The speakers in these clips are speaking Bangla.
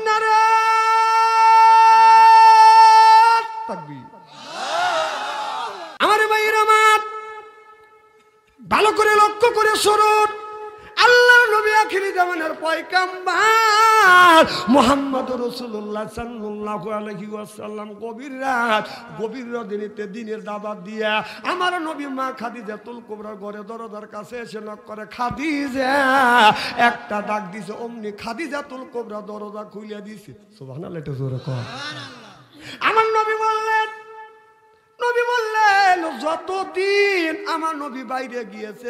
নারায়ে তাকবীর। আমার ভাইয়ের আমার ভালো করে লক্ষ্য করে শুনুন, আল্লাহর নবী আখিরি জামানার পয়গম্বর মুহাম্মদুর রাসূলুল্লাহ সাল্লাল্লাহু আলাইহি ওয়াসাল্লাম গভীর রাতে দিনের দাওয়াত দিয়া আমার নবী মা খাদিজাতুল কুবরার ঘরে দরজার কাছে এসে নক করে, খাদিজা, একটা ডাক দিছে, অমনি খাদিজাতুল কুবরা দরজা খুলে দিছে। সুবহানাল্লাহ, এটা জোরে কর। আমার নবী বললেন যতদিন আমার নবী বাইরে গিয়েছে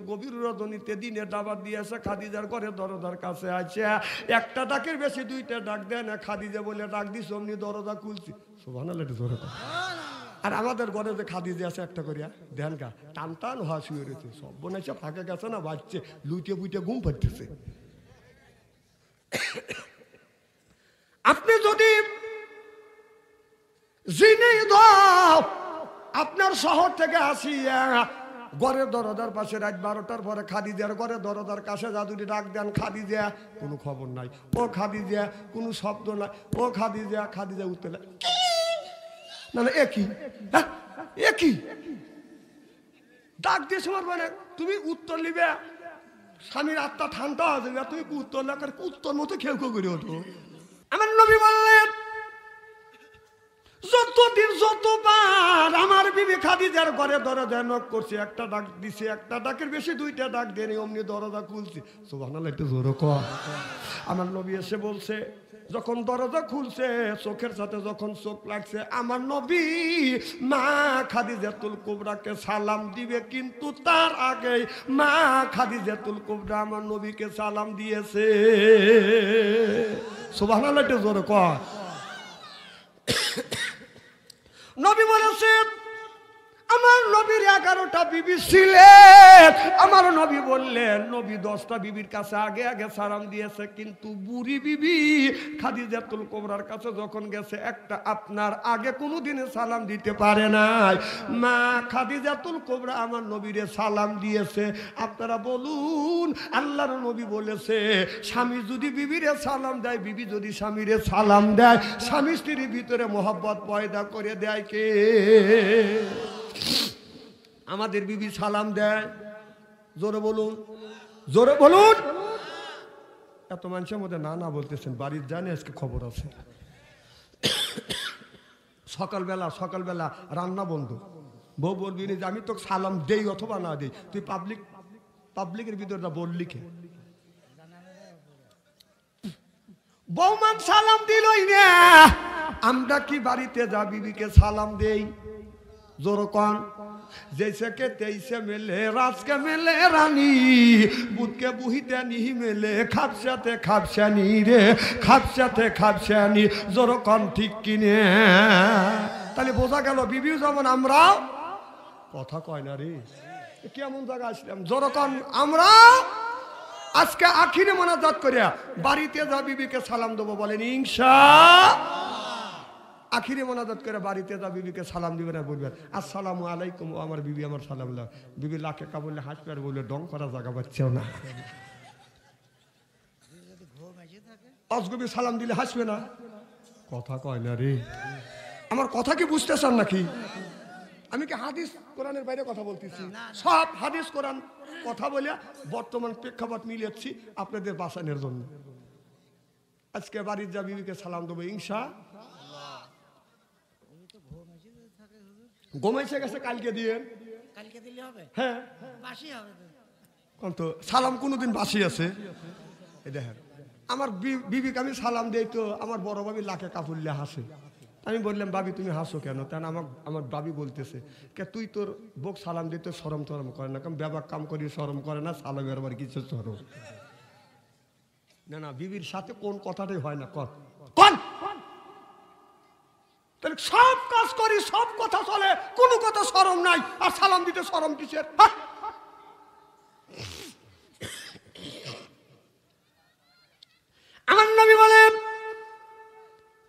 গভীর রজনীতে দিনের দাওয়াত দিয়েছে, খাদিজার ঘরে দরজার কাছে আছে, একটা ডাকের বেশি দুইটা ডাক দেয় না, খাদিজা বলে ডাক দিছে, অমনি দরজা খুলছি। সুবহানাল্লাহ, এটা জোরে কর। আর আমাদের ঘরে যে খাদিজা আছে একটা করিয়া দেন গা টান টান হওয়া শুয়ে রয়েছে, সব বোনাইছে ফাঁকে গেছে না, বাচ্চে লুইটে বুইটে ঘুম পাড়তেছে। আপনি যদি জিনেই দাও আপনার শহর থেকে আসিয়া ঘরের দরজার পাশে রাত 12টার পরে খাদিজার ঘরে দরজার কাছে জাদুরি ডাক দেন, খাদিজা, কোনো খবর নাই, ও খাদিজা, কোনো শব্দ নাই, ও খাদিজা, খাদিজা উঠতে না, না একই একই ডাক দিয়ে শোনার মানে তুমি উত্তর নিবে, স্বামীর আত্মা ঠান্ডা হয়ে যাবে, তুমি উত্তর না করে উত্তর মতো খেউ খেউ করে ওঠো। আমার নবী বললেন যতবার আমার বিবি খাদিজার ঘরে দরজা নক করছে, একটা ডাক দিছে, একটা ডাকের বেশি দুইটা ডাক দেয়নি, অমনি দরজা খুলছে। সুবহানাল্লাহ, একটু জোরে কর। আমার নবী এসে বলছে, যখন দরজা খুলছে চোখের সাথে যখন চোখ লাগছে, আমার নবী মা খাদিজাতুল কুবরাকে সালাম দিবে, কিন্তু তার আগে মা খাদিজাতুল কুবরা আমার নবীকে সালাম দিয়েছে। সুবহানাল্লাহ, একটু জোরে কর। নবী বলেছেন আমার নবীর 11টা বিবি ছিলেন, আমার নবী বললেন নবী 10টা বিবির কাছে আগে আগে সালাম দিয়েছে, কিন্তু বুড়ি বিবি খাদিজাতুল কুবরার কাছে যখন গেছে একটা আপনার আগে কোনোদিনে সালাম দিতে পারে নাই। মা খাদিজাতুল কুবরা আমার নবীরে সালাম দিয়েছে। আপনারা বলুন, আল্লাহর নবী বলেছে স্বামী যদি বিবিরে সালাম দেয়, বিবি যদি স্বামীরে সালাম দেয়, স্বামী স্ত্রীর ভিতরে মোহব্বত পয়দা করে দেয় কে? আমাদের বিবি সালাম দেয়। জোরে বলুন, জোরে বলুন। এত মানুষের মধ্যে না না বলতেছেন, বাড়ির জানে আজকে খবর আছে। সকালবেলা রান্না বন্ধ, বউ বলবি যে আমি তো সালাম দেই অথবা না দেই, তুই পাবলিকের ভিতরটা বললি কে? বৌমান সালাম দিলই না, আমরা কি বাড়িতে যা বিবিকে সালাম দেই? জোরকন जैसे के तैसे मिले राज के मिले रानी बुध के बुहिते नहीं मिले खापसाते खापसानी रे खापसाते खापसानी जरकन ठीक किने তাহলে বোঝা গেল বিবি যেমন আমরা কথা কয় না রে কেমন জায়গা আসলাম জরকন আমরা আজকে আখিরে মোনাজাত করিয়া বাড়িতে যা বিবিকে সালাম দেব বলেন ইনশাআল্লাহ আখিরে মোনাজাত করে বাড়িতে যা বিবিকে সালাম দিবেন আর বলবেন আসসালামু আলাইকুম ও আমার বিবি আমার সালাম দাও বিবি লাখে কা বললে হাসবে আর বললে ডং করা জায়গা পাচ্ছেও না অজগবি সালাম দিলে হাসবে না কথা কয় না রে আমার কথা কি বুঝতেছেন নাকি আমি কি হাদিস কোরআনের বাইরে কথা বলতেছি সব হাদিস কোরআন কথা বলে বর্তমান প্রেক্ষাপট মিলিয়েছি আপনাদের বাঁচানোর জন্য আজকে বাড়ির যা বিবিকে সালাম দেবো ইনশাআল্লাহ ঘুমাইছে গেছে কালকে দিলে হবে হ্যাঁ বাসি হবে কোন তো সালাম কোনদিন বাসি আছে এই দেখেন আমার বিবিকে আমি সালাম দেই তো আমার বড় ভাবি লাখে কাপুরলে হাসে আমি বললাম ভাবি তুমি হাসো কেন তাই আমার ভাবি বলতেছে কে তুই তোর বউক সালাম দিতে শরম টরম করে না কারণ ব্যাপার কাম করি শরম করে না সালামের আবার কিছু শরম না না বিবির সাথে কোন কথাটাই হয় না কোন তাহলে সব কাজ করি সব কথা চলে কোনো কথা শরম নাই আর সালাম দিতে শরম কিসের আমার নবী বলেন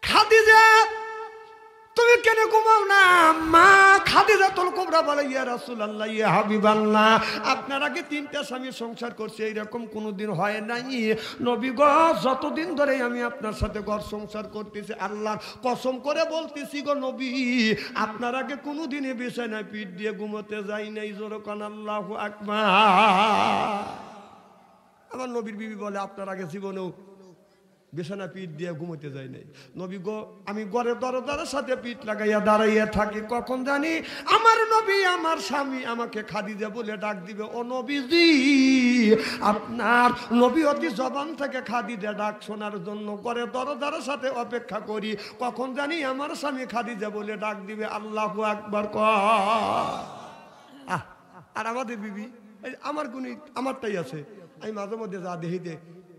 খাদিজা তুমি কেন ঘুমাও না মা খাদিজাতুল কুবরা বলে ইয়া রাসূলুল্লাহ ইয়া হাবিবাল্লাহ আপনার আগে তিনটা স্বামী সংসার করছে এইরকম কোনোদিন হয় নাই নবী গো যতদিন ধরে আমি আপনার সাথে ঘর সংসার করতেছি আল্লাহর কসম করে বলতেছি গো নবী আপনার আগে কোনোদিনই বিছানায় পিঠ দিয়ে ঘুমোতে যাই নাই জোরে কোন আল্লাহু আকবার আমার নবীর বিবি বলে আপনার আগে জীবনেও বিছানা পিঠ দিয়ে ঘুমোতে যাই নাই নবী গো আমি ঘরের দরজার সাথে পিঠ লাগাইয়া দাঁড়াইয়া থাকি কখন জানি আমার নবী আমার স্বামী আমাকে খাদিজা বলে ডাক দিবে ও নবীজি আপনার নবী অতি জবান থেকে খাদিজা ডাক শোনার জন্য ঘরের দরজার সাথে অপেক্ষা করি কখন জানি আমার স্বামী খাদিজা বলে ডাক দিবে আল্লাহু আকবার আর আমাদের বিবি আমার গুণী আমারটাই আছে আমি মাঝে মধ্যে যা দেখিতে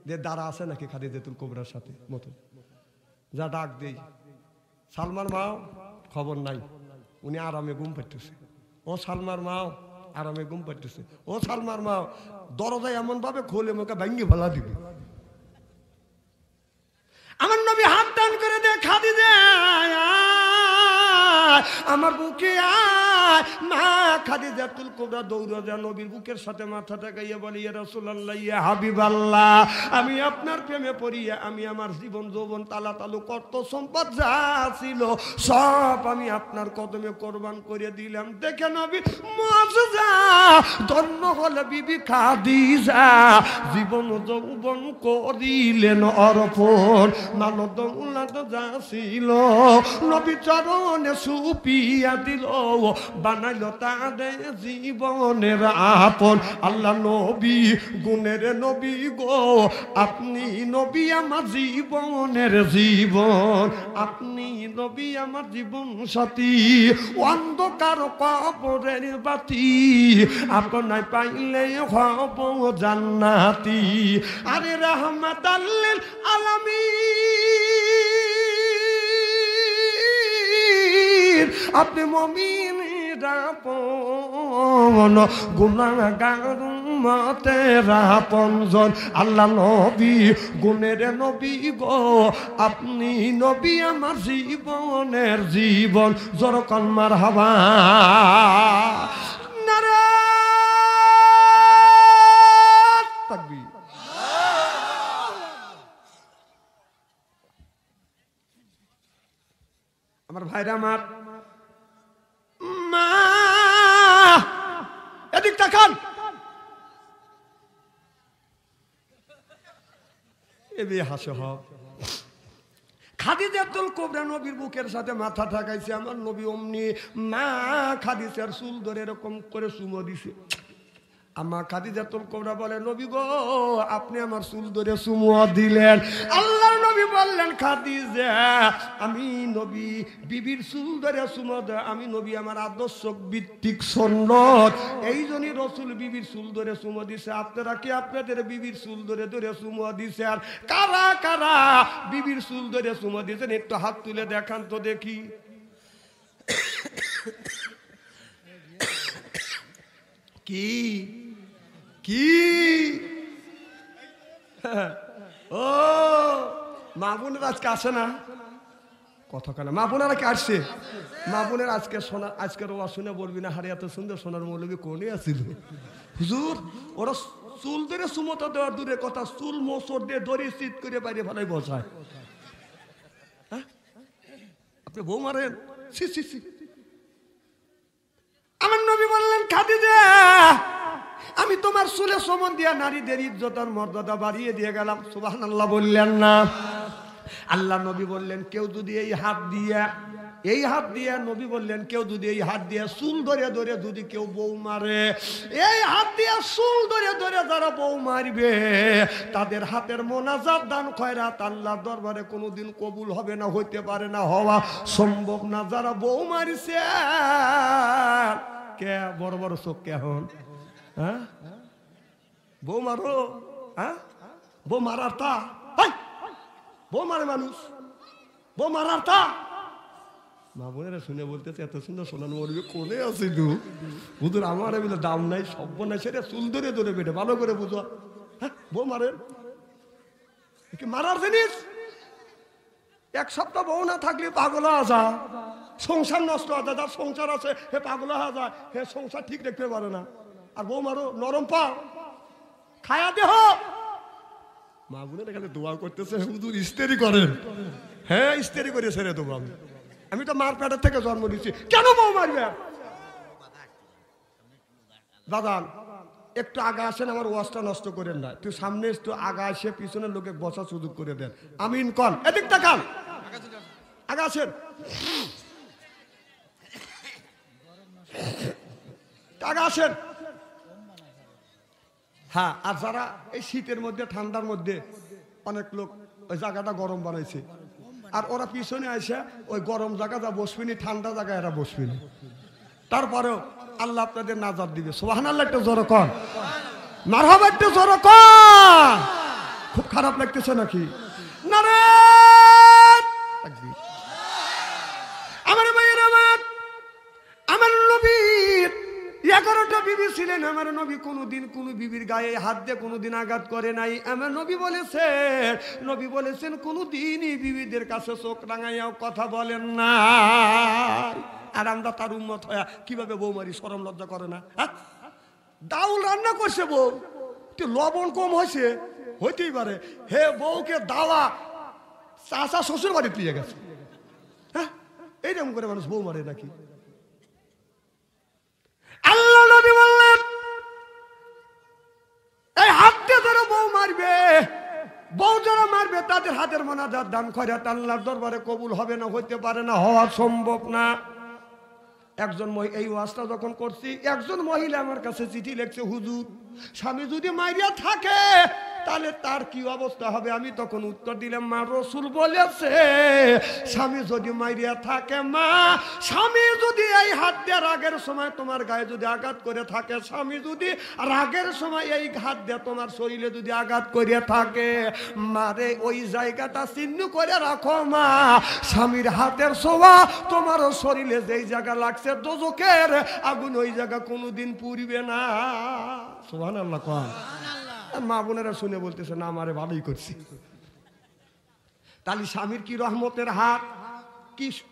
যে দ্বারা আছে নাকি খাদিজাতুল কুবরার সাথে মতো যা ডাক দেই সালমার মাও খবর নাই উনি আরামে ঘুম পাইতেছে ও সালমার মাও আরামে ঘুম পাইতেছে ও সালমার মাও দরজায় এমন ভাবে খোলে মুখে ভাঙ্গি ফেলা দিবে আমার নবী হাত টান করে দে খাদিজা আমার বুকে আয় মা খাদিজাতুল কুবরা দৌড়ে যায় নবীর বুকের সাথে মাথা ঠেকাইয়া বলি ইয়া রাসূলুল্লাহ ইয়া হাবিবাল্লাহ আমি আপনার প্রেমে পড়িয়া আমি আমার জীবন যৌবন তালা তালু কত সম্পদ যা ছিল সব আমি আপনার কদমে কোরবান করে দিলাম দেখে নবী মুআজ্জা ধন্য হলে বিবি খাদিজা জীবন যৌবন করিলেন অর্পণ মানো দৌলত যা ছিল নবী চরণে সুপিয়া দিল বানাইল তাদের জীবনের আপন আল্লাহ নবী গুণের নবী গো আপনি নবী আমার জীবনের জীবন আপনি নবী আমার জীবন সাথী অন্ধকার কবরের বাতি আপনায় পাইলে হব জান্নাতি আরে রাহমাতাল লিল আলামিন আপনি মুমিন রাপন গুনাহগার উম্মতের আপনজন আল্লাহ নবী গুণের নবী গো আপনি নবী আমার জীবনের জীবন জোরকান মারহাবা নারে তাকবীর আমার ভাইরা আমার মা এদিক তাকান এবি হাসো হ খাদিজাতুল কুবরা নবীর বুকের সাথে মাথা ঠাকাইছে আমার নবী অমনি মা খাদিজার চুল ধরে এরকম করে চুমো দিছে আমার খাদিজাতুল কুবরা বলে নবী গো আপনি আমার চুল ধরে চুমো দিলেন আল্লাহর নবী বললেন খাদিজা আমি নবী বিবির চুল ধরে চুমো দেয় আমি নবী আমার আদর্শ ভিত্তিক সুন্নত এই জন্যই রাসূল বিবির চুল ধরে চুমো দিছে আপনারা কি আপনাদের বিবির চুল ধরে ধরে চুমো দিছে আর কারা কারা বিবির চুল ধরে চুমো দিয়েছেন একটু হাত তুলে দেখান তো দেখি কি কি ও মা বোনের আজকে আসে না কথা কেন মা বোনেরা কি আসছে মা বোনের আজকে শোনা আজকের ওয়া শুনে বলবি না হারিয়া তো সুন্দর সোনার মৌলবী কোনে আসছিল হুজুর ওরা চুল ধরে সুমতা দেওয়ার দূরে কথা চুল মোসর দিয়ে দড়ি চিত করে বাইরে ভালোই বসায় হ্যাঁ আপনি বউ মারেন সি সি সি আমার নবী বললেন খাদিজা আমি তোমার চুলে সমন দিয়া নারীদের ইজ্জত আর মর্যাদা বাড়িয়ে দিয়ে গেলাম সুবহানাল্লাহ বললেন না আল্লাহ নবী বললেন কেউ যদি এই হাত দিয়া নবী বললেন কেউ যদি এই হাত দিয়া চুল ধরে ধরে যদি কেউ বউ মারে এই হাত দিয়া চুল ধরে ধরে যারা বউ মারবে তাদের হাতের মোনাজাত দান খয়রাত আল্লাহর দরবারে কোনোদিন কবুল হবে না হইতে পারে না হওয়া সম্ভব না যারা বউ মারিছে কে বড় বড় চোখ কেমন হ্যাঁ বউ মারো হ্যাঁ বউ মারার তা বউ মারে মানুষ বউ মারার তা মা বোনেরা শুনে বলতেছে এত সুন্দর সোনার মরবে কোনে আছে তু হুজুর আমার বলে দাম নাই সব্য নাই সেটা চুল ধরে ধরে বেটে ভালো করে বুঝো হ্যাঁ বউ মারেন কি মারার জিনিস এক সপ্তাহ বউ না থাকলে পাগল হয়ে যায়, সংসার নষ্ট হয়ে যায়। যার সংসার আছে হে পাগল হয়ে যায়, হে সংসার ঠিক রাখতে পারে না। আর বউ মারো নরম পাও, খায়া দেহ। মা বোনের এখানে দোয়া করতেছে, হুজুর ইস্তেরি করেন। হ্যাঁ ইস্তেরি করে ছেড়ে দেবো আমি। আমি তো মার পেটের থেকে জন্ম দিচ্ছি, কেন বউ মারবে? দাদান একটু আগা আসেন, আমার ওয়াজটা নষ্ট করেন না। তুই সামনে একটু আগা এসে পিছনের লোকে বসার সুযোগ করে দেন। আমিন কন, এদিকটা কান, আগা আসেন, আগা আসেন। হ্যাঁ, আর যারা এই শীতের মধ্যে ঠান্ডার মধ্যে অনেক লোক ওই জায়গাটা গরম বানাইছে, আর ওরা পিছনে আসে ওই গরম জায়গা যা বসবিনি, ঠান্ডা জায়গায় এরা বসবিনি। তারপরেও আল্লাহ আপনাদের নাজাত দিবে। সুবহানাল্লাহ একটু জোরে কর, মারহাবা একটু জোরে কর। খুব খারাপ লাগতেছে নাকি? নারে তাকবীর। আমার ভাইয়ের, আমার নবীর 11টা বিবি ছিলেন। আমার নবী কোনোদিন কোনো বিবির গায়ে হাত দিয়ে কোনোদিন আঘাত করে নাই। আমার নবী বলেছেন কোনোদিনই বিবিদের কাছে চোখ রাঙাইয়াও কথা বলেন না। আর আমরা তার উম্মত হয়ে কিভাবে বউ মারি? শরম লজ্জা করে না? ডাউল রান্না করছে বউ, লবণ কম হয়েছে, হইতেই পারে। হে বউকে দাওয়া চাচা শ্বশুর বাড়ি দিয়ে গেছে। হ্যাঁ, এইরকম করে মানুষ বউ মারে নাকি? আল্লাহ নবী বললেন এই হাত দিয়ে যারা বউ মারবে, বউ যারা মারবে তাদের হাতের মোনাজাত দান খয়রাত আল্লাহর দরবারে কবুল হবে না, হইতে পারে না, হওয়া সম্ভব না। একজন এই ওয়াজটা যখন করছি, একজন মহিলা আমার কাছে চিঠি লিখছে, হুজুর স্বামী যদি মাইরিয়া থাকে তাহলে তার কি অবস্থা হবে? আমি তখন উত্তর দিলাম, মা রাসূল বলেছে স্বামী যদি মাইরিয়া থাকে, মা স্বামী যদি এই হাত দিয়ে রাগের সময় তোমার গায়ে যদি আঘাত করে থাকে, স্বামী যদি রাগের সময় এই হাত দিয়ে তোমার শরীরে যদি আঘাত করে থাকে, মারে ওই জায়গাটা চিহ্ন করে রাখো মা। স্বামীর হাতের ছোঁয়া তোমার শরীরে যেই জায়গা লাগছে দোজখের আগুন ওই জায়গা কোনোদিন পুড়বে না। সুবহানাল্লাহ কোন। মা বোনেরা শুনে বলতেছে না, আমারে ভালোই করছি। তাহলে স্বামীর কি রহমতের হাত,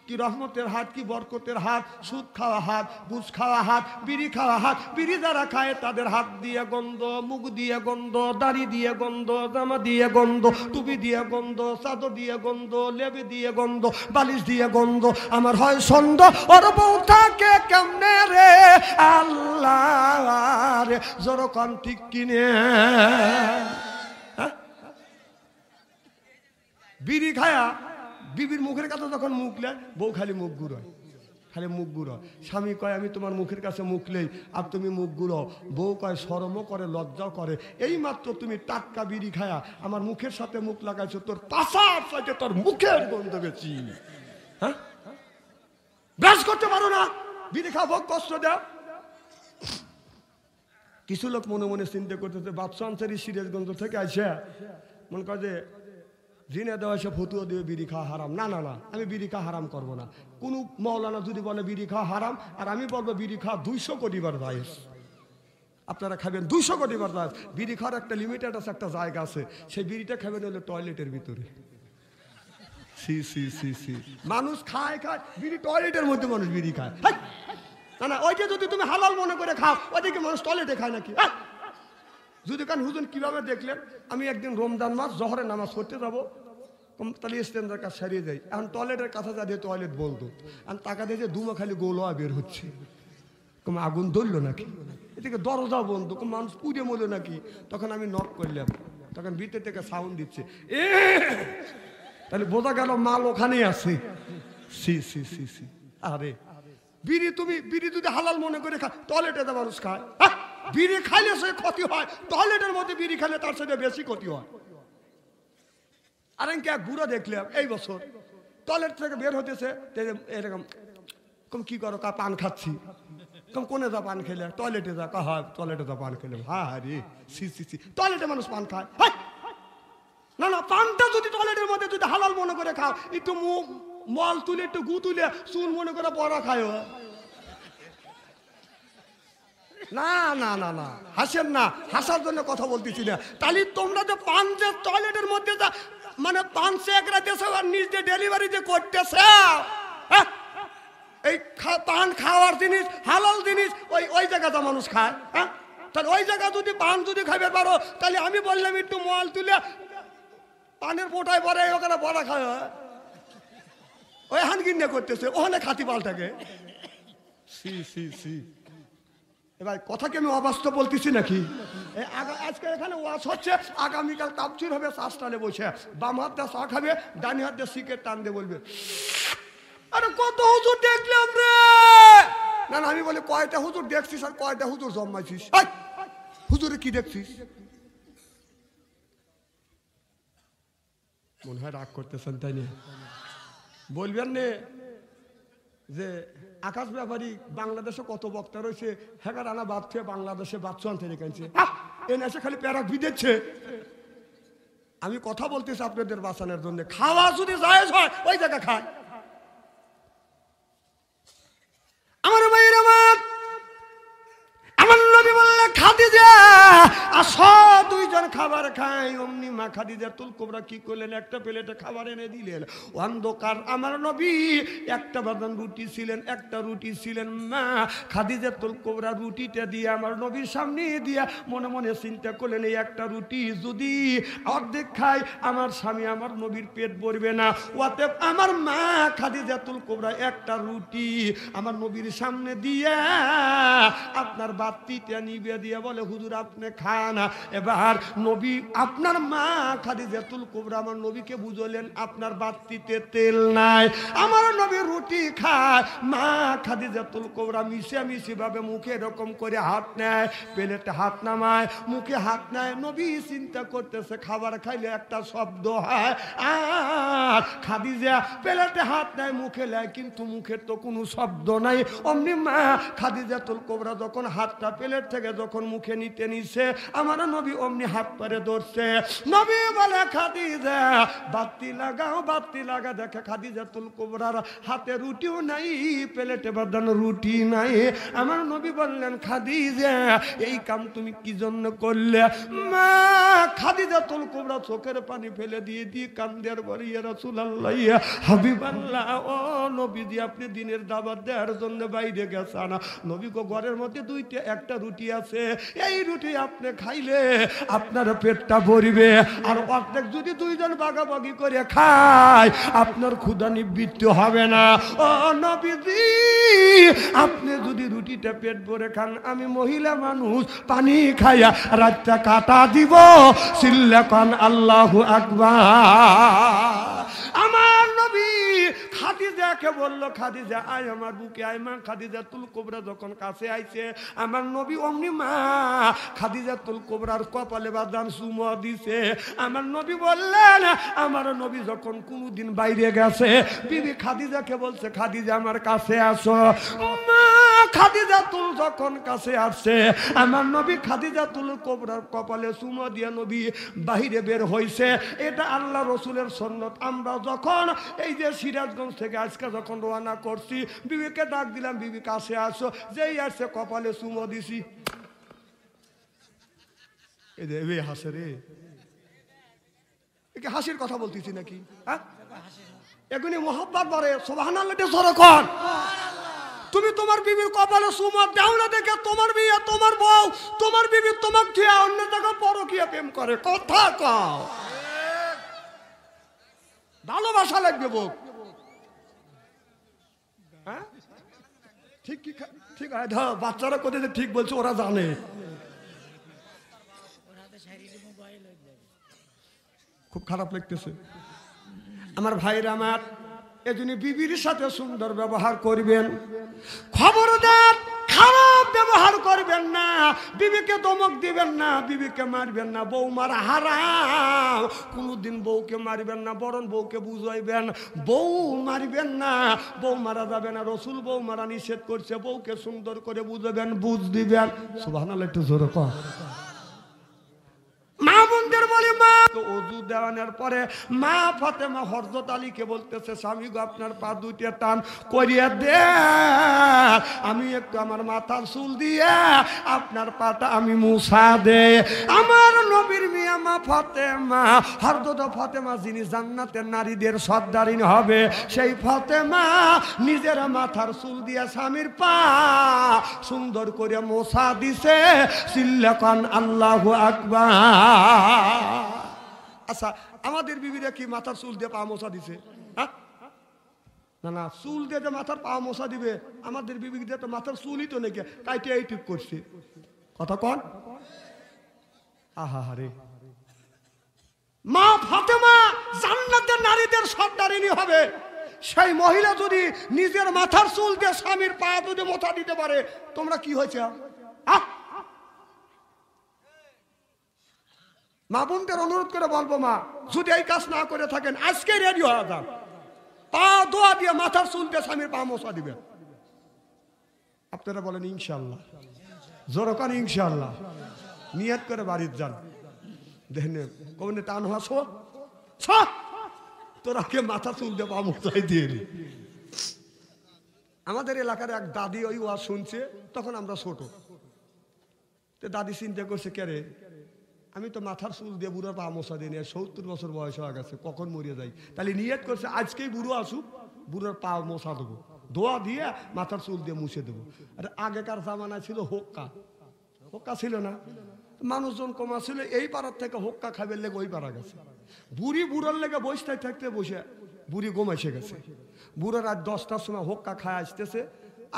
কি রহমতের হাত, কি বরকতের হাত। সুদ খাওয়া হাত, বুঝ খাওয়া হাত, বিড়ি খাওয়া হাত। বিড়ি যারা খায় তাদের হাত দিয়ে গন্ধ, মুখ দিয়ে গন্ধ, দাড়ি দিয়ে গন্ধ, জামা দিয়ে গন্ধ, টুপি দিয়ে গন্ধ, চাদর দিয়ে গন্ধ, লেবে দিয়ে গন্ধ, বালিশ দিয়ে গন্ধ। আমার হয় সন্দ, ওর বউ থাকে কেমনে রে আল্লাহ রে, জোরকন ঠিক কিনে। বিড়ি খায়া বিবির মুখের কাছে যখন মুখলে, বউ খালি মুখ গুড়ায়, খালি মুখ গুড়ায়। স্বামী কয় আমি তোমার মুখের কাছে মুখলেই আর তুমি মুখ গুড়াও। বউ কয় শরমও করে, লজ্জাও করে। এই মাত্র তুমি টাটকা বিড়ি খায়া আমার মুখের সাথে মুখ লাগাইছো, তোর পাশার সাথে তোর মুখের গন্ধ বেশি। হ্যাঁ, ব্রাশ করতে পারো না, বিড়ি খাওয়া ভোগ কষ্ট দাও। কিছু লোক মনে মনে চিন্তা করতেছে, বাদশা আনসারি সিরাজগঞ্জ থেকে আসে মনে করে যে জিনে দেওয়া এসে ফতুয়া দিয়ে বিড়ি খাওয়া হারাম। না না না, আমি বিড়ি খাওয়া হারাম করবো না। কোনো মৌলানা যদি বলে বিড়ি খাওয়া হারাম, আর আমি বলবো বিড়ি খাওয়া 200 কোটি বার জায়েজ, আপনারা খাবেন 200 কোটি বার জায়েজ। বিড়ি খাওয়ার একটা লিমিটেড আছে, একটা জায়গা আছে। সেই বিড়িটা খাবেন হলে টয়লেটের ভিতরে। সি সি সি সি মানুষ খায় বিড়ি, টয়লেটের মধ্যে মানুষ বিড়ি খায়। না না, ওইটা যদি তুমি হালাল মনে করে খাও, ওইদিকে মানুষ টয়লেটে খায় নাকি? যদি কান হুজুর কিভাবে দেখলেন, আমি একদিন রমজান মাস জহরে নামাজ পড়তে যাবো, তাহলে স্ট্যান্ডার কাজ সারিয়ে যাই। এখন টয়লেটের কাছে যা দিয়ে টয়লেট বলতো, আমি টাকা দিয়ে যে দুমা খালি গোলোয়া বের হচ্ছে। কম আগুন ধরলো নাকি? এদিকে দরজা বন্ধ, কম মানুষ পুড়ে মরলো নাকি? তখন আমি নক করলাম, তখন ভিতর থেকে সাউন্ড দিচ্ছে, তাহলে বোঝা গেল মাল ওখানেই আছে। সি সি সি সি আরে বিড়ি, তুমি বিড়ি যদি হালাল মনে করে খা, টয়লেটে তো মানুষ খায়। বিড়ি খাইলে সে ক্ষতি হয়, টয়লেটের মধ্যে বিড়ি খাইলে তার সাথে বেশি ক্ষতি হয়। আর আমি এক বুড়ো দেখলাম এই বছর টয়লেট থেকে বের হতেছে এরকম, কম কি করো? কা পান খাচ্ছি। কম কোনে যা পান খেলে? টয়লেটে যা। কা হয় টয়লেটে যা পান খেলে। হ্যাঁ রে, সি সি সি, টয়লেটে মানুষ পান খায়। না না, পানটা যদি টয়লেটের মধ্যে যদি হালাল মনে করে খাও, একটু মল তুলে একটু গু তুলে চুন মনে করে পড়া খায়। না না না না, হাসেন না, হাসার জন্য কথা বলতেছি না। তাহলে তোমরা যে পান যে টয়লেটের মধ্যে যা মানে পান চেক রাখতেছে আর নিজে ডেলিভারি যে করতেছে। এই পান খাওয়ার জিনিস, হালাল জিনিস ওই ওই জায়গাটা মানুষ খায়। হ্যাঁ, তাহলে ওই জায়গা যদি পান যদি খাইবে পারো, তাহলে আমি বললাম একটু মোয়াল তুলে পানের পোটায় পরে ওখানে বড়া খায়, ওই হানগিন্নে করতেছে, ওখানে খাতি পাল্টাকে। সি সি সি, এবার কথা কি আমি অবাস্তব বলতেছি নাকি? আজকে এখানে ওয়াজ হচ্ছে, আগামীকাল তাফসীর হবে শাস্ত্রালে বসে, বাম হাত দিয়ে চা খাবে, ডানি হাত দিয়ে সিগারেট টান দিয়ে বলবে, আরে কত হুজুর দেখলাম রে। না না, আমি বলি কয়টা হুজুর দেখছিস আর কয়টা হুজুর জন্মাইছিস? হুজুরে কি দেখছিস? মনে হয় রাগ করতেছেন, তাই না? বলবেন নে যে আকাশ ব্যাপারী বাংলাদেশে কত বক্তা রয়েছে, হ্যাঁ রানা বাদ খেয়ে বাংলাদেশে বাচ্চা আনতে রেখেছে, এসে খালি প্যারা বিদেছে। আমি কথা বলতেছি আপনাদের বাঁচানোর জন্য। খাওয়া যদি জায়েজ হয় ওই জায়গা খায়। আমার ভাইয়ের আমার নবী বললে খাদিজা আসো, দুইজন খাবার খাই। অমনি মা খাদিজাতুল কুবরা কি করলেন, একটা প্লেটে খাবার এনে দিলেন। অন্ধকার আমার নবী একটা বাদান রুটি ছিলেন, একটা রুটি ছিলেন। মা খাদিজাতুল কুবরা রুটিটা দিয়ে আমার নবীর সামনে দিয়া মনে মনে চিন্তা করলেন, এই একটা রুটি যদি অর্ধেক খাই আমার স্বামী আমার নবীর পেট ভরবে না। অতএব আমার মা খাদিজাতুল কুবরা একটা রুটি আমার নবীর সামনে দিয়ে আপনার বাতিটা নিবে দিয়ে বলে, হুজুর আপনি খান। এবার নবী আপনার মা খাদিজাতুল কুবরা আমার নবীকে বুঝলেন আপনার বাতিতে তেল নাই। আমার নবী রুটি খায়, মা খাদিজাতুল কুবরা মিশামিশি ভাবে মুখে এরকম করে হাত নেয়, প্লেটে হাত নামায়, মুখে হাত নেয়। নবী চিন্তা করতেছে খাবার খাইলে একটা শব্দ হয়, আর খাদিজা প্লেটে হাত নেয়, মুখে নেয়, কিন্তু মুখের তো কোনো শব্দ নাই। অমনি মা খাদিজাতুল কুবরা যখন হাতটা প্লেট থেকে যখন মুখে নিতে নিছে, আমার নবী অমনি হাত পারে ধরছে। নবী বলে, খাদিজা বাতি লাগাও, বাতি লাগা। দেখে খাদিজাতুল কুবরার হাতে রুটিও নাই, প্লেটে বাঁধানো রুটি নাই। আমার নবী বললেন, খাদিজা এই কাম তুমি কি জন্য করলে? মা খাদিজাতুল কুবরা চোখের পানি ফেলে দিয়ে কান্দের বলে, ইয়া রাসূলুল্লাহ, ইয়া হাবিবাল্লাহ, ও নবীজি আপনি দিনের দাওয়াত দেওয়ার জন্য বাইরে গেছেন। নবী গো ঘরের মধ্যে দুইটা একটা রুটি আছে, এই রুটি আপনি খাইলে আপনার পেটটা ভরবে, আর অর্ধেক যদি দুইজন ভাগাভাগি করে খায় আপনার ক্ষুধা নিবৃত্ত হবে না। ও নবীজি আপনি যদি রুটিটা পেট ভরে খান, আমি মহিলা মানুষ পানি খাইয়া রাতটা কাটা দিব। চিল্লা কান আল্লাহু আকবার। আমার নবী খাদিজাকে বলল, খাদিজা আয় আমার বুকে আয়। মা খাদিজাতুল কুবরা যখন কাছে আইছে, আমার নবী অমনি মা খাদিজাতুল কুবরার কপালে বাদাম চুমা দিছে। আমার নবী বললেন, আমার নবী যখন কোনদিন বাইরে গেছে, বিবি খাদিজাকে বলছে, খাদিজা আমার কাছে আসো। মা খাদিজাতুল যখন কাছে আসছে, আমার নবী খাদিজাতুল কুবরার কপালে চুমা দিয়ে নবী বাইরে বের হইছে। এটা আল্লাহ রসুলের সুন্নাত। আমরা যখন এই যে সিরাজগঞ্জ থেকে আজকে যখন রওনা করছি, বিবিকে ডাক দিলাম, বিবি কাছে আসো। যেই আসছে কপালে চুমো দিছি। এই হাসে রে, একে হাসির কথা বলতেছি নাকি? হ্যাঁ, এগুলি মোহাব্বত বাড়ে। সুবহানাল্লাহ জোরে কর। তুমি তোমার বিবির কপালে চুমো দাও না দেখে তোমার বিয়ে, তোমার বউ, তোমার বিবি তোমাকে ধুয়ে অন্য জায়গায় পরকীয়া প্রেম করে। কথা কও, ভালোবাসা লাগবে বউ। হ্যাঁ ঠিক কি ঠিক আছে, বাচ্চারা কোথায় ঠিক বলছে, ওরা জানে। খুব খারাপ লাগতেছে আমার ভাইরা আমার। এজন্য বিবির সাথে সুন্দর ব্যবহার করবেন, খবরদার খারাপ ব্যবহার করবেন না। বিবিকে ধমক দিবেন না, বিবিকে মারবেন না। বউ মারা হারাম, কোনদিন বউকে মারবেন না, বরং বউকে বুঝাইবেন। বউ মারবেন না, বউ মারা যাবে না। রসুল বউ মারা নিষেধ করছে, বউকে সুন্দর করে বুঝাবেন, বুঝ দিবেন। সুবহানাল্লাহ একটু জোরে কর। মা বোনদের বলি, মা ওযু দেওয়ানোর পরে মা ফাতেমা হযরত আলীকে বলতেছে, স্বামী গো আপনার পা দুইটা টান করিয়ে দে, আমি একটু আমার মাথার চুল দিয়ে আপনার পাটা আমি মুছা দে। আমার নবীর মিয়া মা ফাতেমা, হযরত ফাতেমা যিনি জান্নাতের নারীদের সর্দারিনী হবে, সেই ফাতেমা নিজের মাথার চুল দিয়ে স্বামীর পা সুন্দর করে মোছা দিছে। সিল্লাকান আল্লাহু আকবার। আচ্ছা, আমাদের বিবিরা কি মাথার চুল দিয়ে পা মোছা দিছে? হ্যাঁ, না না, চুল দিয়ে যে মাথার পা মোছা দিবে, আমাদের বিবি দিয়ে তো মাথার চুলই তো নাকি কাইটে এই ঠিক করছে। কথা কন, আহা রে, মা ফাতেমা জান্নাতের নারীদের সর্দারিনী হবে, সেই মহিলা যদি নিজের মাথার চুল দিয়ে স্বামীর পা যদি মোছা দিতে পারে, তোমরা কি হয়েছে? মা বোনদের অনুরোধ করে বলবো, মা যদি এই কাজ না করে থাকেন আজকে রেডি হয়ে যান, পা দোয়া দিয়ে মাথার চুল দিয়ে স্বামীর পা মোছা দিবে। আপনারা বলেন ইনশাআল্লাহ, জোর করেন ইনশাআল্লাহ, নিয়ত করে বাড়ির যান। দেখেন কমনে টান হওয়া তোরা কে মাথা চুল দিয়ে পা মোছাই দিয়ে। আমাদের এলাকার এক দাদি ওই ওয়াজ শুনছে, তখন আমরা ছোট, তো দাদি চিন্তা করছে, কে রে আমি তো মাথার চুল দিয়ে বুড়োর পা মোছা দিই, 70 বছর বয়স হয়ে গেছে, কখন মরিয়ে যাই, তাহলে নিয়ত করছে আজকেই বুড়ো আসুক, বুড়োর পা মোছা দেবো, দোয়া দিয়ে মাথার চুল দিয়ে মুছে দেবো। আর আগেকার জামানা ছিল হোক্কা, হোক্কা ছিল না, মানুষজন কমা ছিল, এই পাড়ার থেকে হোক্কা খাবের লেগে ওই পাড়া গেছে, বুড়ি বুড়োর লেগে বসতে থাকতে বসে বুড়ি গোমাইসে গেছে। বুড়ো রাত 10টার সময় হোক্কা খায় আসতেছে।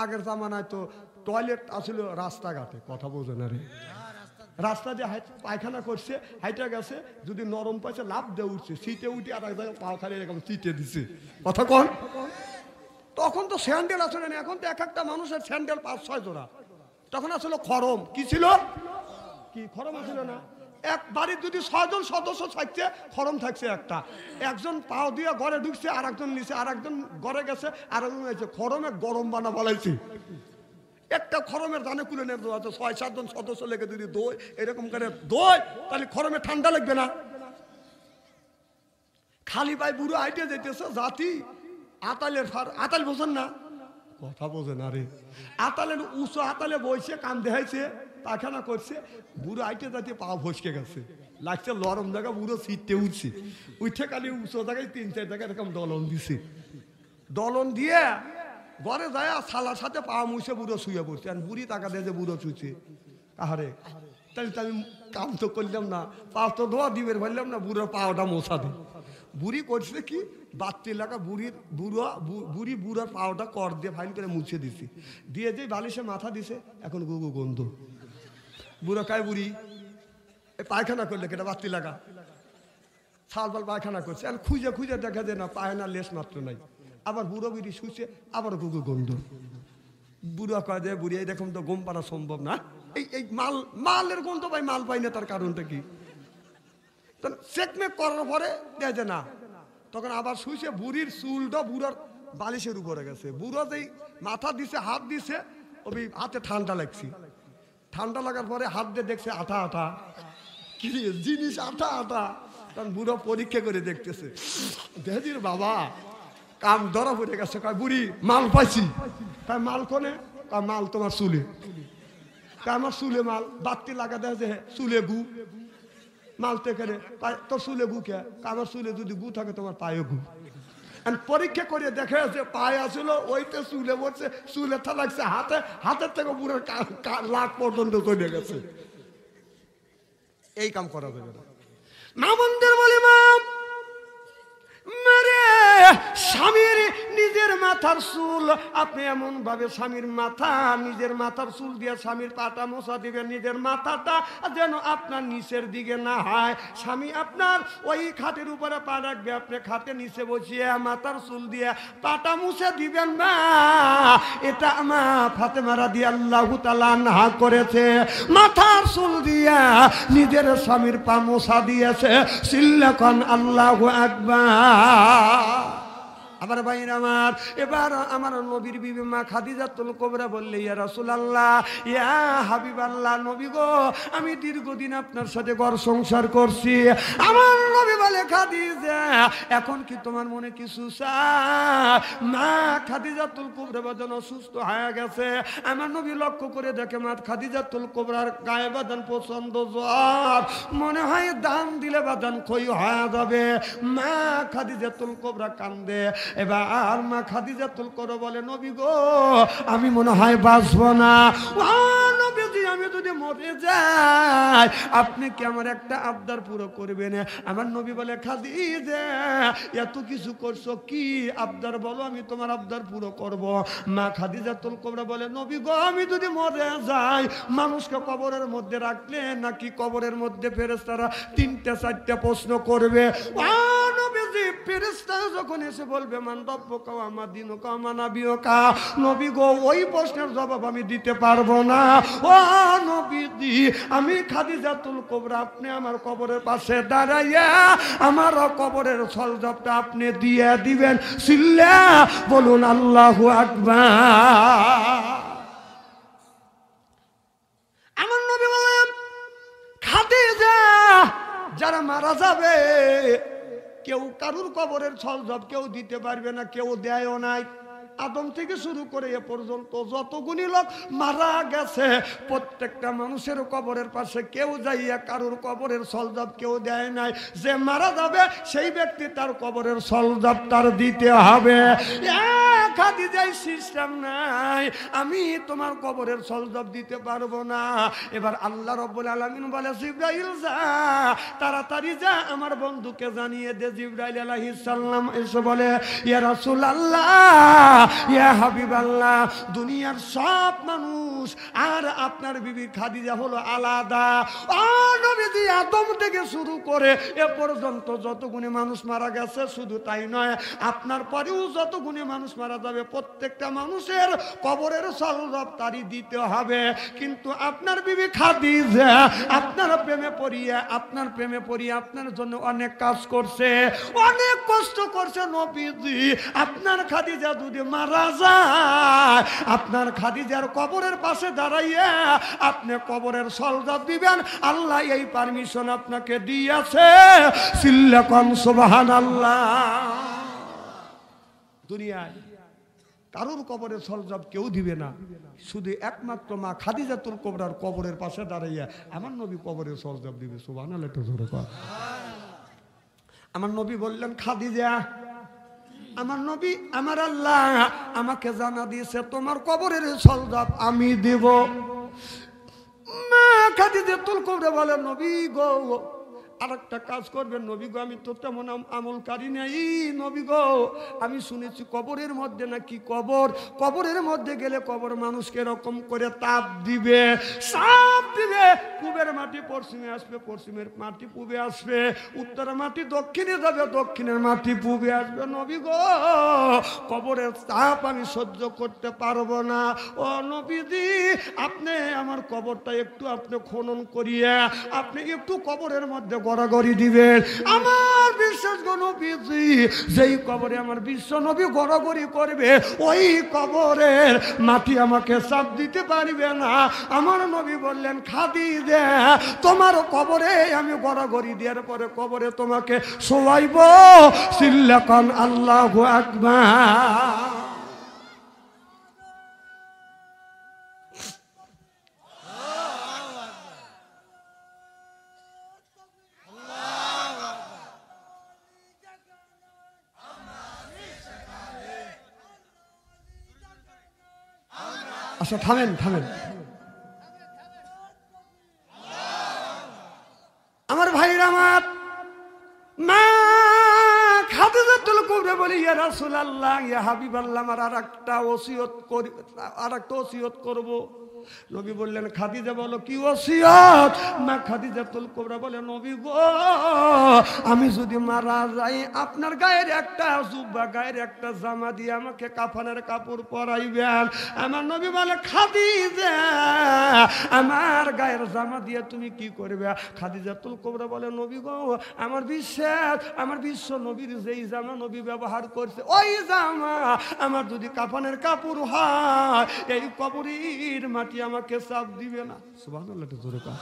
আগের জামানায় তো টয়লেট আসলে রাস্তাঘাটে, কথা বোঝে না রে, রাস্তা দিয়ে পায়খানা করছে, হাইটা গেছে, যদি নরম পাইছে লাভ দিয়ে উঠছে, সিটে উঠে আর এক জায়গায় পা খালি এরকম সিটে দিছে। কথা কন, তখন তো স্যান্ডেল আসলে না, এখন তো এক একটা মানুষের স্যান্ডেল 5-6 জোড়া। তখন আসলে খরম, কি ছিল, কি খরম আসলে না, এক বাড়ির যদি 6 জন সদস্য থাকছে, খরম থাকছে একটা, একজন পাও দিয়ে ঘরে ঢুকছে, আর একজন নিচে, আর একজন ঘরে গেছে, আর একজন হয়েছে, খরমে গরম বানা বলাইছে। একটা খরমের দানে কুলে নেব, 6-7 জন সদস্য লেগে যদি দই এরকম করে দই, তাহলে খরমে ঠান্ডা লাগবে না। খালি পায়ে বুড়ো আইটে যেতেছে, জাতি আতালের ফার, আতাল বোঝেন না, কথা বোঝে না রে, আতালের উঁচু আতালে বইছে, কান দেখাইছে, পায়খানা করছে, বুড়ো আইটে যাতে পা ফসকে গেছে, লাগছে লরম জায়গা, বুড়ো সিটতে উঠছে, উঠে খালি উঁচু জায়গায় 3-4 জায়গায় এরকম দলন দিছে, দলন দিয়ে ঘরে যায় সালার সাথে পা মুছে বুড়ো শুয়ে পড়ছে। আর বুড়ি টাকা দিয়ে যে বুড়ো চুছে, আহারে, তাহলে তো আমি কাম তো করলাম না, পা তো ধোয়া দিবের বললাম না, বুড়োর পাওটা মোছা দে। বুড়ি করছে কি, বাচ্চা এলাকা বুড়ি বুড়োর পাওটা কর দিয়ে ফাইন করে মুছে দিছে, দিয়ে যে বালিশে মাথা দিছে, এখন গুগু গন্ধ। বুড়ো কায় বুড়ি পায়খানা করলে কেটা, বাচ্চা এলাকা সালবাল পায়খানা করছে, আর খুঁজে খুঁজে দেখা যায় না, পায়না লেস মাত্র নাই। আবার বুড়ো বিড়ি শুছে, আবার গুগু গন্ধ। বুড়ো কয় যে বুড়ি এরকম তো গম পাড়া সম্ভব না, এই মালের গন্ধ পাই, মাল পাই না, তার কারণটা কি? চেকমেক করার পরে দেয় যে না, তখন আবার শুইছে, বুড়ির চুলটা বুড়োর বালিশের উপরে গেছে, বুড়ো যেই মাথা দিছে, হাত দিছে, ওই হাতে ঠান্ডা লাগছে, ঠান্ডা লাগার পরে হাত দিয়ে দেখছে আঠা আঠা, কি জিনিস আঠা আঠা, তখন বুড়ো পরীক্ষা করে দেখতেছে, দেখি বাবা কাম ধরা পড়ে গেছে। কয় বুড়ি মাল পাইছি, তাই মাল কোনে, মাল তোমার চুলে, আমার চুলে মাল, বাতি লাগা দেয় যে চুলে গু, মাল তো এখানে তোর চুলে গু কে, আমার চুলে যদি গু থাকে তোমার পায়ে গু। পরীক্ষা করে দেখে যে পায়ে আসলো, ওইটা চুলে পড়ছে, চুলে থা লাগছে হাতে, হাতের থেকে পুরো লাখ পর্যন্ত চলে গেছে। এই কাম করা যাবে না। মা মন্দির বলি, মা মেরে স্বামীর নিজের মাথার চুল আপনি এমন ভাবে স্বামীর মাথা, নিজের মাথার চুল দিয়ে স্বামীর পাটা মোছা দিবেন, নিজের মাথাটা যেন আপনার নিচের দিকে না হয়। স্বামী আপনার ওই খাটের উপরে পা রাখবে, আপনি খাটে নিচে বসিয়ে মাথার চুল দিয়ে পাটা মুছে দিবেন না। এটা মা ফাতেমা রাদিয়াল্লাহু তাআলা আনহা করেছে, মাথার চুল দিয়া নিজের স্বামীর পা মোছা দিয়েছে। সিল্লাকান আল্লাহু আকবার। আমার ভাইরা আমার, এবার আমার নবীর বিবি মা খাদিজাতুল কুবরা বললে, ইয়া রাসূলুল্লাহ, ইয়া হাবিবাল্লাহ, নবী গো, আমি দীর্ঘদিন আপনার সাথে ঘর সংসার করছি। আমার নবী বলে, খাদিজা, এখন কি তোমার মনে কিছু চায়? মা খাদিজাতুল কুবরা বাজান অসুস্থ হয়ে গেছে। আমার নবী লক্ষ্য করে দেখে মা খাদিজাতুল কুবরার গায়ে বাজান প্রচন্ড জ্বর, মনে হয় দান দিলে বাজান ক্ষয় হয়ে যাবে। মা খাদিজাতুল কুবরা কান্দে। এবার মা খাদিজাতুল কুবরা বলে, নবী গো, আমি মনে হয় বাঁচব না। ও নবীজি, আমি যদি মরে যাই আপনি কি আমার একটা আবদার পুরো করবেন? আমার নবী বলে, খাদিজা, এত কিছু করছো, কি আবদার বলো, আমি তোমার আবদার পুরো করব। মা খাদিজাতুল কুবরা বলে, নবী গো, আমি যদি মরে যাই মানুষকে কবরের মধ্যে রাখলে নাকি কবরের মধ্যে ফেরেশতারা 3-4টা প্রশ্ন করবে। ও নবীজি, ফেরেশতা যখন এসে বলবে মান রব্বুকা ওয়া মা দীনুকা ওয়া মা নাবিয়ুকা, নবী গো, ওই প্রশ্নের জবাব আমি দিতে পারবো না। ও নবীজি, আমি খাদিজাতুল কুবরা, আপনি আমার কবরের পাশে দাঁড়াইয়া আমার কবরের সলজবটা আপনি দিয়ে দিবেন। সিল্লা বলুন আল্লাহু আকবার। আমার নবী বলেন, খাদিজা, যারা মারা যাবে কেউ কারুর কবরের সলজব কেউ দিতে পারবে না, কেউ দেয়ও নাই। আদম থেকে শুরু করে এ পর্যন্ত যতগুলি লোক মারা গেছে প্রত্যেকটা মানুষের কবরের পাশে কেউ যাইয়া কারুর কবরের সলজব কেউ দেয় নাই। যে মারা যাবে সেই ব্যক্তি তার কবরের সলজব তার দিতে হবে। খাদিজার সিস্টেম নাই, আমি তোমার কবরের সলজব দিতে পারবো না। এবার আল্লাহ রাব্বুল আলামিন বলে, জিবরাইল যা, তাড়াতাড়ি যা, আমার বন্ধুকে জানিয়ে দে। জিবরাইল আলাইহিস সালাম এসে বলে, ইয়া রাসূলুল্লাহ, ইয়া হাবিবাল্লাহ, দুনিয়ার সব মানুষ আর আপনার বিবি খাদিজা হলো আলাদা। ও নবীজি, আদম থেকে শুরু করে এ পর্যন্ত যতগুণে মানুষ মারা গেছে, শুধু তাই নয়, আপনার পরেও যতগুণে মানুষ মারা যাবে প্রত্যেকটা মানুষের কবরের সলজব তারই দিতে হবে। কিন্তু আপনার বিবি খাদিজা আপনার প্রেমে পড়িয়ে আপনার জন্য অনেক কাজ করছে, অনেক কষ্ট করছে। নবীজি, আপনার খাদিজা যদি মারা যায় আপনার খাদিজার কবরের পাশে দাঁড়াইয়া আপনি কবরের সলজব দিবেন। আল্লাহ এই পারমিশন আপনাকে দিয়েছে। সিল্লাকুম সুবহানাল্লাহ। দুনিয়ায় কারুর কবরের সলজব কেউ দিবে না, শুধু একমাত্র মা খাদিজাতুল কুবরার কবরের পাশে দাঁড়াইয়া আমার নবী কবরের সলজব দিবে। সুবহানাল্লাহ, একটু জোরে কর। আমার নবী বললেন, খাদিজা, আমার নবী, আমার আল্লাহ আমাকে জানা দিয়েছে তোমার কবরের সলজব আমি দেব। মা খাদিজাতুল কুবরা বলে, নবী গো, আরেকটা কাজ করবেন। নবী গো, আমি তো তেমন আমলকারী নেই। নবী গো, আমি শুনেছি কবরের মধ্যে নাকি কবরের মধ্যে গেলে কবর মানুষকে এরকম করে তাপ দিবে, সাপ দিবে। পূবের মাটি পশ্চিমে আসবে, পশ্চিমের মাটি পূবে আসবে, উত্তরের মাটি দক্ষিণে যাবে, দক্ষিণের মাটি পূবে আসবে। নবী গো, কবরের তাপ আমি সহ্য করতে পারবো না। ও নবীজি, আপনি আমার কবরটা একটু আপনি খনন করিয়ে আপনি একটু কবরের মধ্যে গড়াগড়ি দিবেন। আমার বিশ্বাস নবীজি, যেই কবরে আমার বিশ্ব নবী গড়াগড়ি করবে ওই কবরের মাটি আমাকে চাপ দিতে পারবে না। আমার নবী বললেন, খাদিজা, তোমার কবরে আমি গড়াগড়ি দেওয়ার পরে কবরে তোমাকে শোয়াইব। সিল্লাকুম আল্লাহু আকবার। আচ্ছা, থামেন। আমার ভাইরা, আমার মা খাদিজাতুল কুবরা বলি, ইয়া রাসূলুল্লাহ, ইয়া হাবিবাল্লাহ, আমার আরেকটা ওসিয়ত করব। নবী বললেন খাদিজা বলো কি ওসিয়ত? মা খাদিজাতুল কুবরা বলে নবী গো আমি যদি মারা যাই আপনার গায়ের একটা জুব্বা গায়ের একটা জামা দিয়ে আমাকে কাফনের কাপড় পরাইবেন। আমার নবী বলে খাদিজা আমার গায়ের জামা দিয়ে তুমি কি করবে? খাদিজাতুল কুবরা বলে নবী গো আমার বিশ্বাস আমার বিশ্ব নবীর যেই জামা নবী ব্যবহার করছে ওই জামা আমার যদি কাফনের কাপড় হয় এই কবরের মাটি আমাকে চাপ দিবে না। সুবহানাল্লাহ জোরে কর।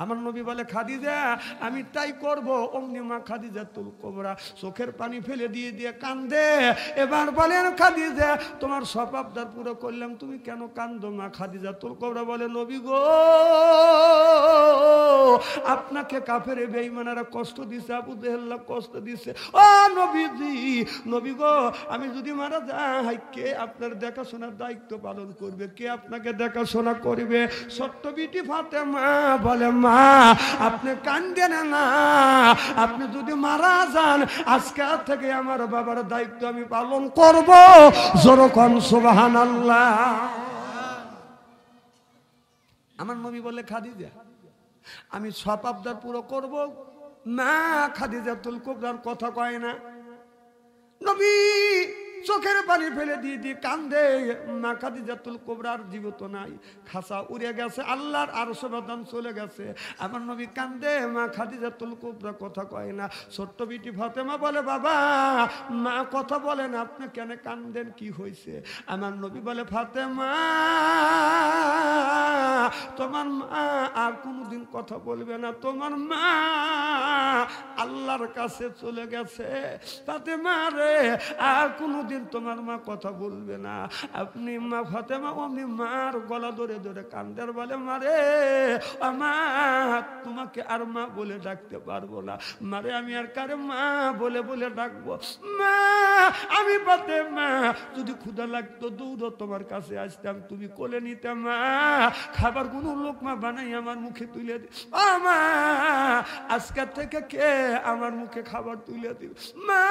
আমার নবী বলে খাদিজা আমি তাই করব। অমনি মা খাদিজাতুল কুবরা চোখের পানি ফেলে দিয়ে দিয়ে কান্দে। এবার বলেন খাদিজা তোমার সব আবদার পুরো করলাম তুমি কেন কান্দো? মা খাদিজাতুল কুবরা বলে নবী গো আপনাকে কাফেরে বেঈমানেরা কষ্ট দিছে, আবু জেহেল কষ্ট দিছে। ও নবীজি নবী গো আমি যদি মারা যাই কে আপনার দেখাশোনার দায়িত্ব পালন করবে? কে আপনাকে দেখাশোনা করবে? ছোট্ট বিটি ফাতেমা বলে মা আপনি কান্দেন না, আপনি যদি মারা যান আজকে থেকে আমার বাবার দায়িত্ব আমি পালন করব। জোরে কোন সুবহানাল্লাহ। আমার নবী বলে খাদিজা আমি সব আবদার পুরো করব। না খাদিজাতুল কুবরার কথা কয় না। নবী চোখের পানি ফেলে দিয়ে দিয়ে কান্দে। মা খাদিজাতুল কুবরার জীবিত নাই, খাসা উড়ে গেছে, আল্লাহর আরশ বাদান চলে গেছে। আমার নবী কান্দে, মা খাদিজাতুল কুবরা কথা কয় না। ছোট্ট বিটি ফাতেমা বলে বাবা মা কথা বলেন আপনি কেন কান্দেন কি হয়েছে? আমার নবী বলে ফাতেমা তোমার মা আর কোনোদিন কথা বলবে না, তোমার মা আল্লাহর কাছে চলে গেছে। ফাতেমা রে আর কোনোদিন তোমার মা কথা বলবে না। আপনি মা ফাতেমা অমনি মার গলা ধরে ধরে কান্দার বলে মারে মা তোমাকে আর মা বলে ডাকতে পারবো না, মারে আমি আর কারে মা বলে বলে ডাকবো? মা আমি ফাতেমা যদি ক্ষুধা লাগতো দৌড় তোমার কাছে আসতাম, তুমি কোলে নিতে মা, খাবার কোনো লোক মা বানাই আমার মুখে তুলে দি। ও মা আজকের থেকে কে আমার মুখে খাবার তুলে দিবে? মা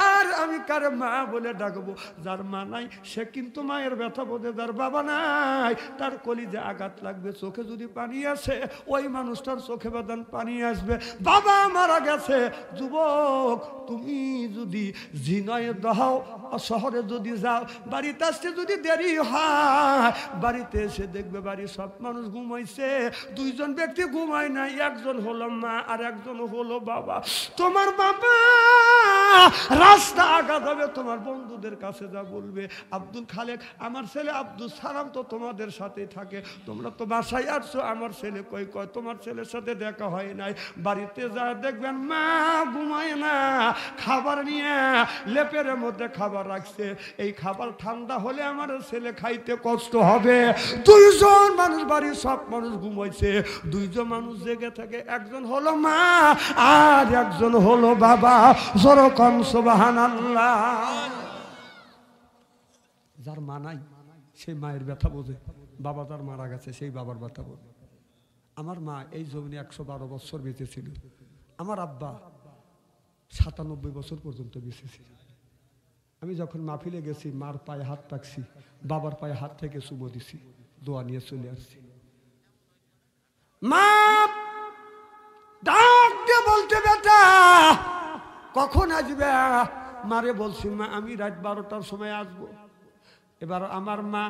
আর আমি কারে মা বলে ডাকবো? যার মা নাই সে কিন্তু মায়ের ব্যথা বোঝে, যার বাবা নাই তার কলিজে আঘাত লাগবে, চোখে যদি পানি আসে ওই মানুষটার চোখে বাদান পানি আসবে। বাবা মারা গেছে যুবক তুমি যদি ঝিনাইয়ে দাও শহরে যদি যাও বাড়িতে আসতে যদি দেরি হয় বাড়িতে এসে দেখবে বাড়ির সব মানুষ ঘুমাইছে, দুইজন ব্যক্তি ঘুমায় নাই, একজন হলো মা আর একজন হলো বাবা। তোমার বাবা রাস্তা আঘাত হবে, তোমার বন্ধুদের কাছে যা বলবে আব্দুল খালেক আমার ছেলে আব্দুল সালাম তো তোমাদের সাথে থাকে, তোমরা তো বাসায় আসছো, আমার ছেলে কই কয় তোমার ছেলের সাথে দেখা হয় নাই। বাড়িতে যা দেখবেন মা ঘুমায় না, খাবার নিয়ে লেপের মধ্যে খাবার রাখছে, এই খাবার ঠান্ডা হলে আমার ছেলে খাইতে কষ্ট হবে। দুইজন মানুষ বাড়ির সব মানুষ ঘুমাইছে, দুইজন মানুষ জেগে থাকে, একজন হলো মা আর একজন হলো বাবা। জোরে কোন সুবহানাল্লাহ। যার মা নাই সেই মায়ের ব্যথা বোঝে, বাবা তার মারা গেছে সেই বাবার ব্যথা বোঝে। আমার মা এই জমিনে 112 বছর বেঁচে ছিল, আমার আব্বা 97 বছর পর্যন্ত বেঁচে ছিল। আমি যখন মাহফিলে গেছি মার পায়ে হাত রাখছি, বাবার পায়ে হাত থেকে চুমো দিছি, দোয়া নিয়ে চলে আসছি। মা ডাক দিয়ে বলতে বেটা কখন আসবে? মারে বলছি মা আমি রাত 12টার সময় আসবো। এবার আমার মা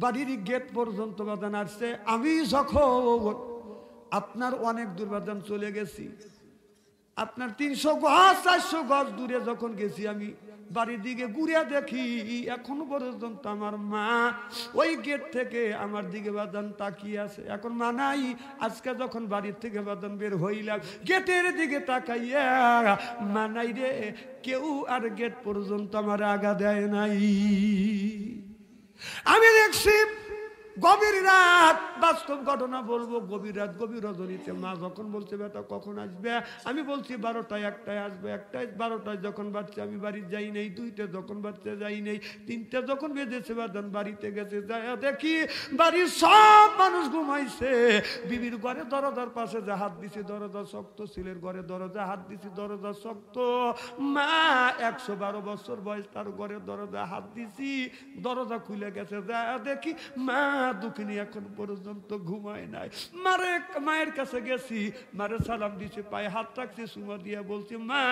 বাড়ির গেট পর্যন্ত বাদান আসছে, আমি যখন আপনার অনেক দূর বাদান চলে গেছি, আপনার 300 গজ 400 গজ দূরে যখন গেছি আমি বাড়ির দিকে ঘুরে দেখি এখনো পর্যন্ত আমার মা ওই গেট থেকে আমার দিকে বাদান তাকিয়ে আছে। এখন মা নাই, আজকে যখন বাড়ির থেকে বাদান বের হইলাম গেটের দিকে তাকাইয়া মা নাই রে, কেউ আর গেট পর্যন্ত আমার আগা দেয় নাই। আমি দেখছি গভীর রাত, বাস্তব ঘটনা বলবো, গভীর রাত গভীর রজনীতে মা যখন বলছে বেটা কখন আসবে, আমি বলছি 12টায় 1টায় আসবে, 1টায় 12টায় যখন বাচ্চা আমি বাড়ি যাই নেই, 2টা যখন বাচ্চা যাই নেই, 3টা যখন বেজেছে বাদান বাড়িতে গেছে, যায় দেখি বাড়ির সব মানুষ ঘুমাইছে। বিবির ঘরে দরজার পাশে যে হাত দিছি দরজা শক্ত, ছেলের ঘরে দরজা হাত দিছি দরজা শক্ত। মা 112 বছর বয়স, তার ঘরে দরজা হাত দিছি দরজা খুলে গেছে, যা দেখি মা দুঃখিনী এখন পর্যন্ত ঘুমায় নাই। মায়ের কাছে গেছি, মারে সালাম দিছে, পায়ে হাত রাখছি, সুমা দিয়া বলছি মা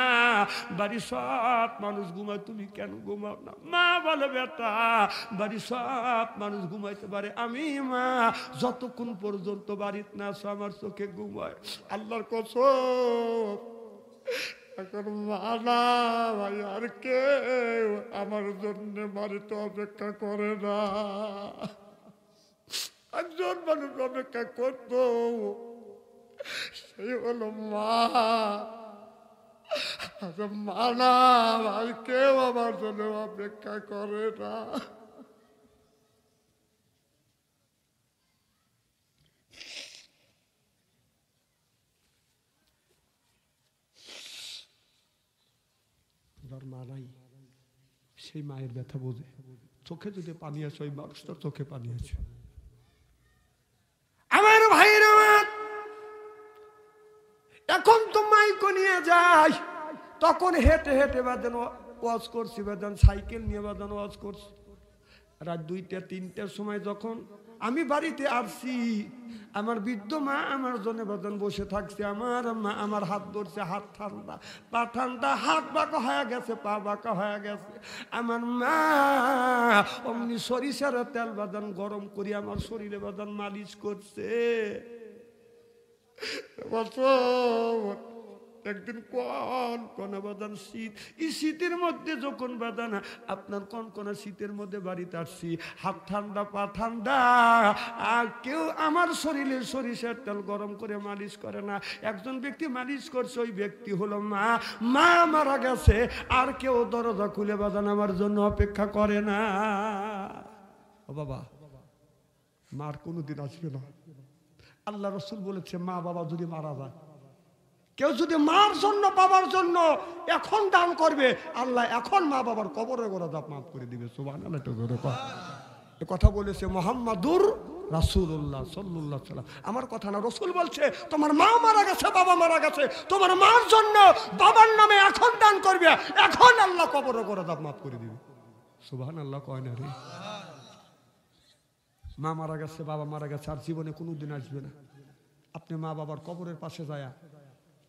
বাড়ির সব মানুষ ঘুমায়, তুমি কেন ঘুমাও না? মা বলে বেটা বাড়ির সব মানুষ ঘুমাইতে পারে, আমি মা যতক্ষণ পর্যন্ত বাড়িতে না আসো আমার চোখে ঘুমায়। আল্লাহর কসম এখন মানা ভাই আর কেউ আমার জন্য বাড়িতে অপেক্ষা করে না। একজন মানুষ অপেক্ষা করত, সেই হলো মা। মানা ভাই কেউ আমার জন্য অপেক্ষা করে না। যার মা নাই সেই মায়ের ব্যথা বোঝে। চোখে যদি পানি আছে, ওই মানুষটার চোখে পানি আছে। আমার ভাইয়ের আমার এখন তো মাইকো নিয়ে যাই, তখন হেঁটে হেঁটে বাজান ওয়াজ করছি, বাজান সাইকেল নিয়ে বাজান ওয়াজ করছি। রাত 2টা 3টার সময় যখন আমি বাড়িতে আসছি, আমার বৃদ্ধ মা আমার জন্য বাজান বসে থাকছে। আমার মা আমার হাত ধরছে, হাত ঠান্ডা, পা ঠান্ডা, হাত বাঁকা হয়ে গেছে, পা বাঁকা হয়ে গেছে। আমার মা অমনি সরিষার তেল বাজান গরম করি আমার শরীরে বাজান মালিশ করছে। একদিন কোন বাদান শীত, এই শীতের মধ্যে যখন বাদান আপনার কোন শীতের মধ্যে বাড়িতে আসছি, হাত ঠান্ডা পা ঠান্ডা, আর কেউ আমার শরীরে সরিষার তেল গরম করে মালিশ করে না। একজন ব্যক্তি মালিশ করছে, ওই ব্যক্তি হলো মা। মা মারা গেছে, আর কেউ দরজা খুলে বাদান আমার জন্য অপেক্ষা করে না। ও বাবা, মার কোনোদিন আসবে না। আল্লাহ রসুল বলেছে মা বাবা যদি মারা যায়, কেউ যদি মার জন্য বাবার জন্য এখন দান করবে, আল্লাহ এখন মা বাবার কবরে গোড়া দাপ মাফ করে দিবে। সুবহানাল্লাহ। এ কথা বলেছে মুহাম্মাদুর রাসূলুল্লাহ সাল্লাল্লাহু আলাইহি ওয়াসাল্লাম। আমার কথা না, রসুল বলছে তোমার মা মারা গেছে, বাবা মারা গেছে, তোমার মার জন্য বাবার নামে এখন দান করবে, এখন আল্লাহ কবরে গোড়া দাপ মাফ করে দিবে। সুবহানাল্লাহ কয় না রে? মা মারা গেছে, বাবা মারা গেছে, আর জীবনে কোনোদিন আসবে না। আপনি মা বাবার কবরের পাশে যায়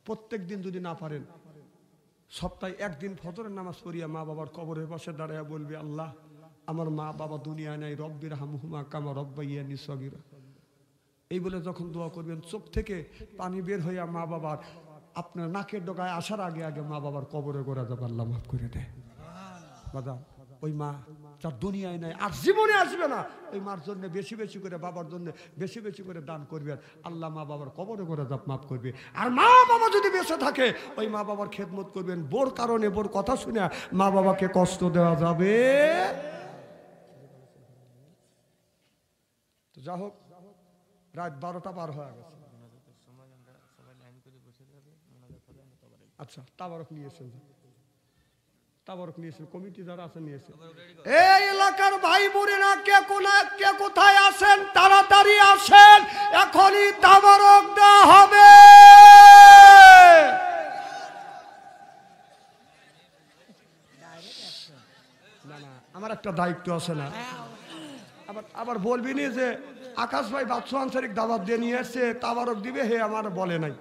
প্রত্যেক দিন যদি না পারেন, সপ্তাহে একদিন ফজরের নামাজ পড়িয়া মা বাবার কবরের পাশে দাঁড়াইয়া বলবি আল্লাহ আমার মা বাবা দুনিয়ায় নাই, রব্বির হামহুমা কামা রব্বাইয়ানি সগীরা। এই বলে যখন দোয়া করবেন, চোখ থেকে পানি বের হইয়া মা বাবার আপনার নাকের ডগায় আসার আগে আগে মা বাবার কবরে গোড়া যাবে, আল্লাহ মাফ করে দেয়। বাবা ওই মা যার দুনিয়ায় নাই, আর জীবনে আসবে না, ওই মার জন্য বেশি বেশি করে, বাবার জন্য বেশি বেশি করে দান করবে, আল্লাহ মা বাবার কবরে করে জাপ মাফ করবে। আর মা বাবা যদি বেঁচে থাকে, ওই মা বাবার খেদমত করবেন। বোর কারণে, বোর কথা শুনে মা বাবাকে কষ্ট দেওয়া যাবে। তো যা হোক, রাত 12টা পার হয়ে গেছে। আচ্ছা, তাবারক নিয়েছেন, তাবারক নিয়েছেন, কমিটি যারা আছেন নিয়েছেন। এই এলাকার ভাই বোনেরা কে কোথায় আছেন তাড়াতাড়ি আসেন, এখনই তাবারক দেওয়া হবে। না না, আমার একটা দায়িত্ব আছে না। আবার বলবি না যে আকাশ ভাই বাদশা আনসারিক দাওয়াত দিয়ে নিয়ে এসছে, তাবারক দিবে, হে আমার বলে নাই।